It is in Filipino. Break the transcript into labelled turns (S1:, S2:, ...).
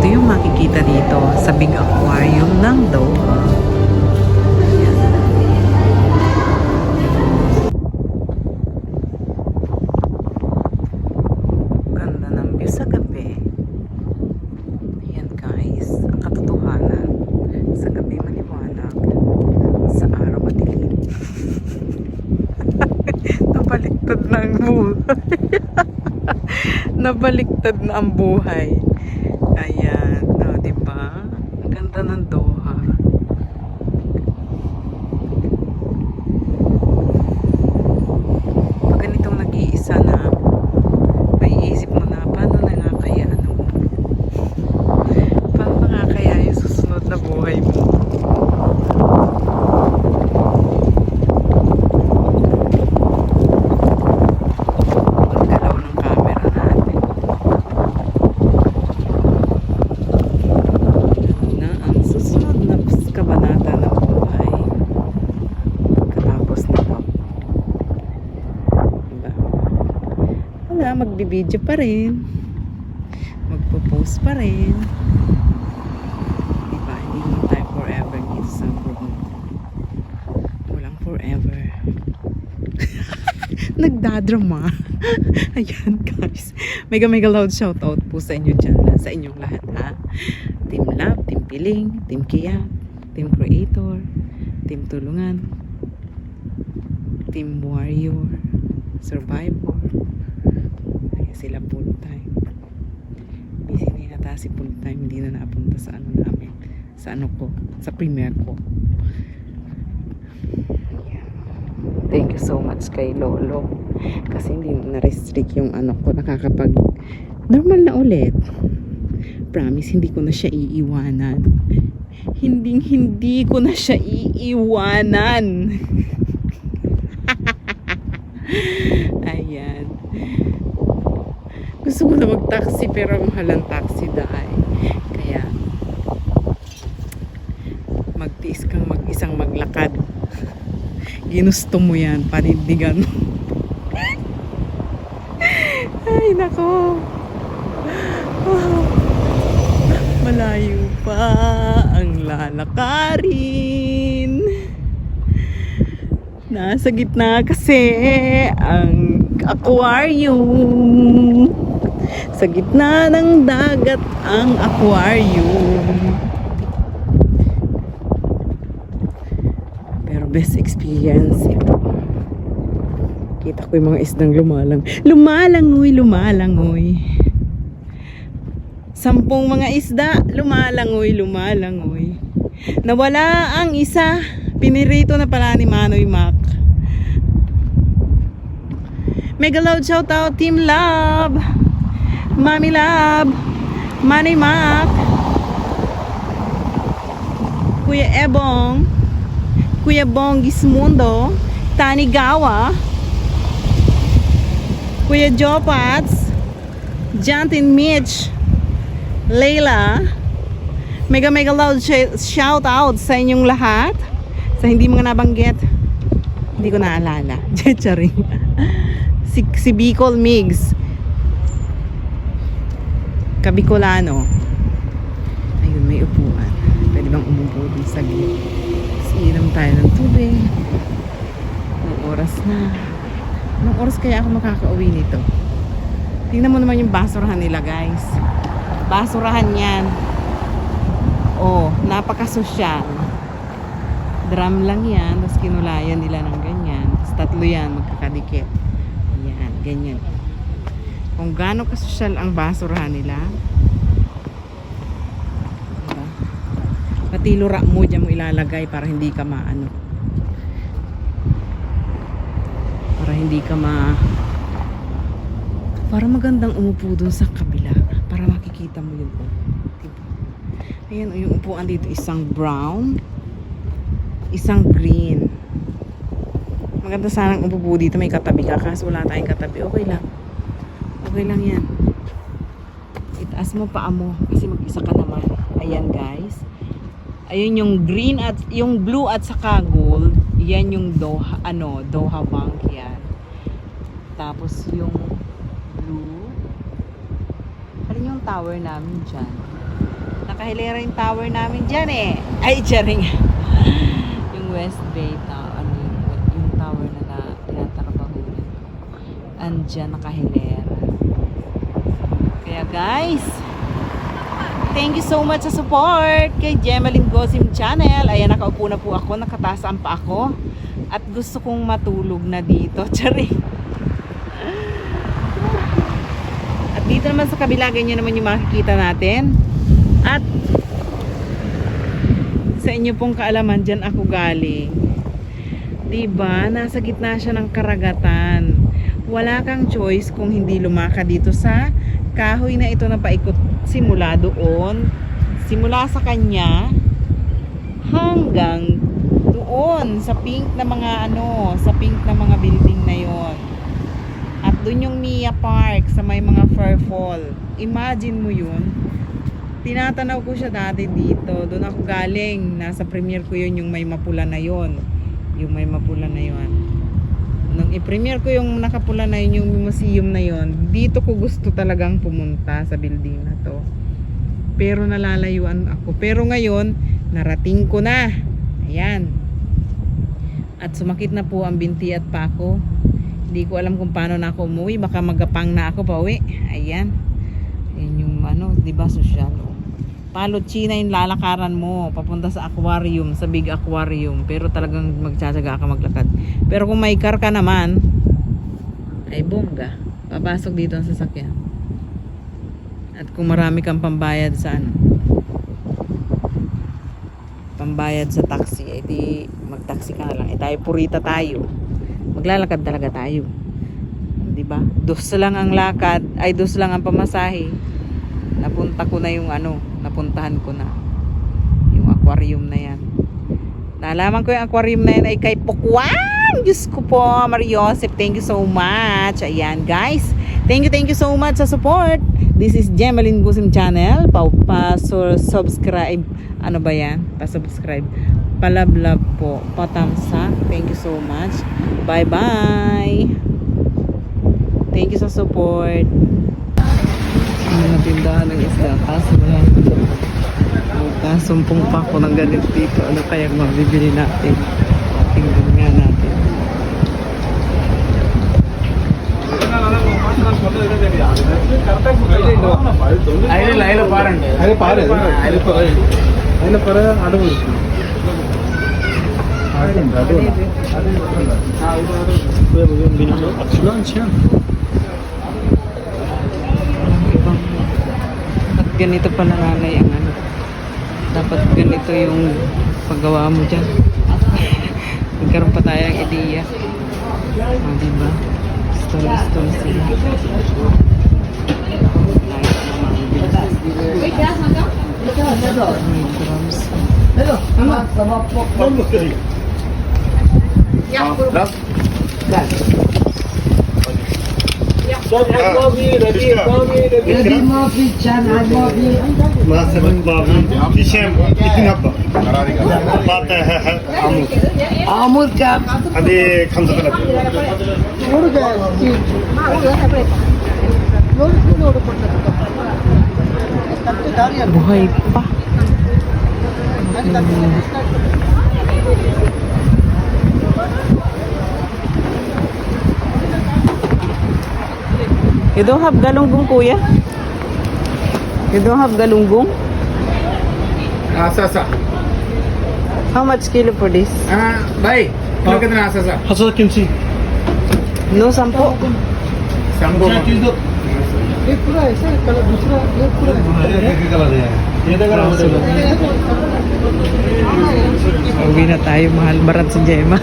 S1: Ito yung makikita dito sa big aquarium ng Doha. Ayan. Ganda ng view sa gabi. Ayan guys, ang katotohanan. Sa gabi maliwanag, sa araw madilim. Nabaliktad na ang buhay. Nabaliktad na ang buhay. Ayan, o, diba? Ang ganda ng Doha. Pag ganitong nag-iisa na, may isip mo na, paano na nga kaya, paano na nga kaya yung susunod na buhay mo? Ang galaw ng camera natin. Na ang susunod na kabanata ng buhay. Katapos nito. Diba? Wala, magbibideo pa rin. Magpo-post pa rin. Diba? Hindi mo tayo forever dito sa room. Walang forever. Nagdadrama. Ayan guys. Mega loud shoutout po sa inyo dyan. Sa inyong lahat ha. Team Love, Team Piling, Team Kia, Team Creator, Team Tulungan, Team Warrior, Survivor. Ayan sila full time. Busy na yata si full time. Hindi na napunta sa ano namin. Sa ano ko. Sa premiere ko. Ayan. Thank you so much kay Lolo. Kasi hindi na-restrict yung ano ko. Nakakapag normal na ulit. Promise, hindi ko na siya iiwanan. Hindi ko na siya iiwanan. Ayan. Gusto ko na mag-taxi pero mahal ang taxi dahil. Kaya magtiis kang mag-isang maglakad. Ginusto mo yan, panindigan mo. Ay, nako. Oh, malayo pa ang lalakarin. Nasa gitna kasi ang aquarium. Sa gitna ng dagat ang aquarium. Pero best experience ito. Kita ko yung mga isdang lumalangoy. 10 mga isda, lumalangoy. Nawala ang isa, pinirito na pala ni Manoy Mac. Mega loud shout out Team Love, Mami Love, Manoy Mac, Kuya Ebong, Kuya Bong Gismundo, Tanigawa, Kuya Jopats, Jantin Mitch, Layla. Mega loud shout out sa inyong lahat. Sa hindi mga nabanggit, hindi ko naalala. Charing. Si Bicol Migs, Kabicolano. Ayun, may upuan. Pwede bang umupo din sa gilid? Inom tayo ng tubig. Anong oras na? Anong oras kaya ako makakauwi nito? Tingnan mo naman yung basurahan nila guys. Basurahan yan. Oh, napakasosyal. Drum lang yan. Tapos kinulayan nila ng ganyan. Tapos 3 yan magkakadikit. Ayan, ganyan. Kung gaano kasosyal ang basurahan nila. Diba? Pati lura mo dyan mo ilalagay para hindi ka maano. Para magandang umupo dun sa kabila para makikita mo yun. Diba? Ayan o, yung upuan dito isang brown, isang green. Maganda sanang umupo dito, may katabi ka kasi wala tayong katabi. Okay lang yan. Itaas mo paa mo kasi mag-isa ka naman. Ayan guys, ayun yung green at yung blue at saka gold. Yan yung Doha, Doha Bank yan. Tapos yung blue, ano yung tower namin dyan? nakahilera yung tower namin dyan eh. Ay, charing. Yung West Bay Tower, yung tower na tinatrabahunan. Andyan nakahilera. Kaya guys, thank you so much sa support kay Gemaline Gosim Channel. Ayan, nakaupo na po ako, nakataas ang pa ako. At gusto kong matulog na dito. Charing. At dito naman sa kabila, ganyan naman yung makikita natin. At sa inyo pong kaalaman, dyan ako galing. Diba? Nasa gitna siya ng karagatan. Wala kang choice kung hindi lumakad dito sa kahoy na ito na paikot simula doon. Simula sa kanya hanggang doon sa pink na mga sa pink na mga building na yon. At doon yung Mia Park sa may mga fur fall. Imagine mo yun. Tinatanaw ko siya dati dito. Doon ako galing. Nasa premiere ko yun, yung may mapula na yon. Yung may mapula na yon. Nung i-premiere ko yung nakapula na yun, yung museum na yon, dito ko gusto talagang pumunta sa building na to. Pero nalalayuan ako. Pero ngayon, narating ko na. Ayan. At sumakit na po ang binti at pako. Hindi ko alam kung paano na ako umuwi. Baka magapang na ako pa uwi. Ayan. Ayan yung diba, social. Palot China yung lalakaran mo papunta sa aquarium, sa big aquarium, pero talagang magtsatsaga ka maglakad. Pero kung may car ka naman, ay bongga, papasok dito ang sasakyan. At kung marami kang pambayad sa pambayad sa taxi, ay di mag-taxi ka na lang. Tayo purita tayo, maglalakad talaga tayo, diba? Dos lang ang lakad, ay dos lang ang pamasahe. Napunta ko na yung napuntahan ko na yung aquarium na yan. Nalaman ko yung aquarium na yan ay kay Pukwang. Diyos ko po, Mariosep, thank you so much. Ayan guys, thank you so much sa support. This is Gemaline Gosim Channel. Pa-subscribe, ba yan? Pa-subscribe, palablab po, patamsa. Thank you so much. Bye bye. Thank you sa support. Mga tindahan ng isda, kaso wala. Sumpong pa ako ng ganito dito. Ano kaya mabibili natin? Tingnan nga natin.
S2: Ayla parang. Ayla para adu.
S1: Ganito pala nanay ang dapat ganito yung paggawa mo dyan. Nagkaroon pa tayo ng ideya. Diba? Stone sila. May drums.
S3: यदि माफी चाहना माफी आमुर का
S2: अभी कम से कम
S1: Buhay pa. You don't have galunggong, kuya? You don't have galunggong?
S2: Sasa.
S1: How much kilo for this?
S2: भाई किलो कितना ससा?
S4: हसो किमची
S1: No, 10.
S2: संगो
S3: एक पूरा ऐसा कलर दूसरा एक पूरा
S4: एक कलर है ये देखो ना
S1: Uwi na tayo, mahal. Barat si Gemma.